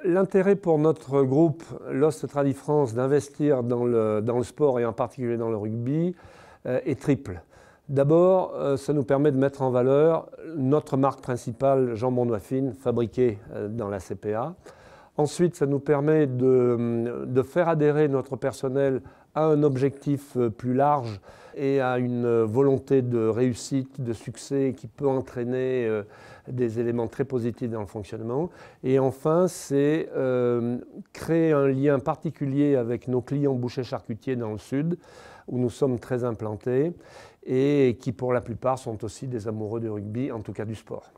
L'intérêt pour notre groupe LOSC Tradi France d'investir dans le sport et en particulier dans le rugby est triple. D'abord, ça nous permet de mettre en valeur notre marque principale, Jambon Noisfine, fabriquée dans la CPA. Ensuite, ça nous permet de faire adhérer notre personnel à un objectif plus large et à une volonté de réussite, de succès qui peut entraîner des éléments très positifs dans le fonctionnement. Et enfin, c'est créer un lien particulier avec nos clients bouchers-charcutiers dans le sud, où nous sommes très implantés et qui pour la plupart sont aussi des amoureux du rugby, en tout cas du sport.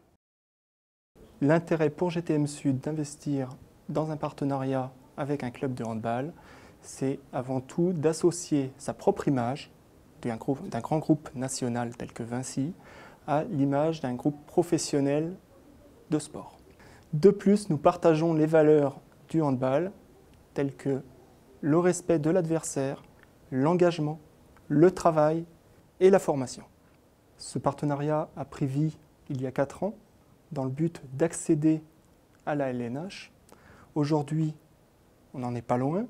L'intérêt pour GTM Sud d'investir dans un partenariat avec un club de handball, c'est avant tout d'associer sa propre image d'un grand groupe national tel que Vinci à l'image d'un groupe professionnel de sport. De plus, nous partageons les valeurs du handball telles que le respect de l'adversaire, l'engagement, le travail et la formation. Ce partenariat a pris vie il y a 4 ans dans le but d'accéder à la LNH. Aujourd'hui, on n'en est pas loin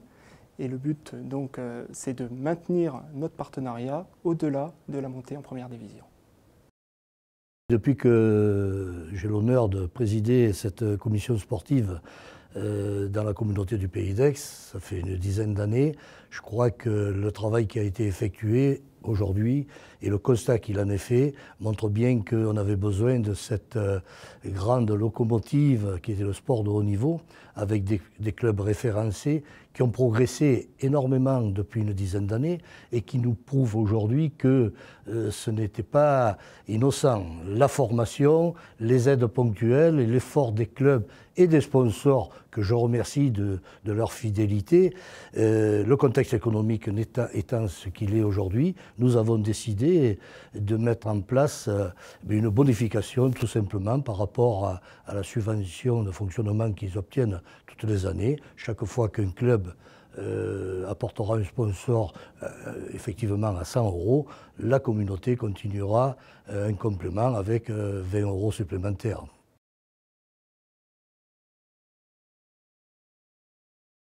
et le but donc c'est de maintenir notre partenariat au-delà de la montée en première division. Depuis que j'ai l'honneur de présider cette commission sportive dans la communauté du Pays d'Aix, ça fait une dizaine d'années, je crois que le travail qui a été effectué aujourd'hui et le constat qu'il en est fait montre bien qu'on avait besoin de cette grande locomotive qui était le sport de haut niveau, avec des clubs référencés qui ont progressé énormément depuis une dizaine d'années et qui nous prouvent aujourd'hui que ce n'était pas innocent. La formation, les aides ponctuelles et l'effort des clubs et des sponsors que je remercie de leur fidélité, le contexte économique étant ce qu'il est aujourd'hui, nous avons décidé de mettre en place une bonification tout simplement par rapport à la subvention de fonctionnement qu'ils obtiennent toutes les années. Chaque fois qu'un club apportera un sponsor effectivement à 100 €, la communauté continuera un complément avec 20 € supplémentaires.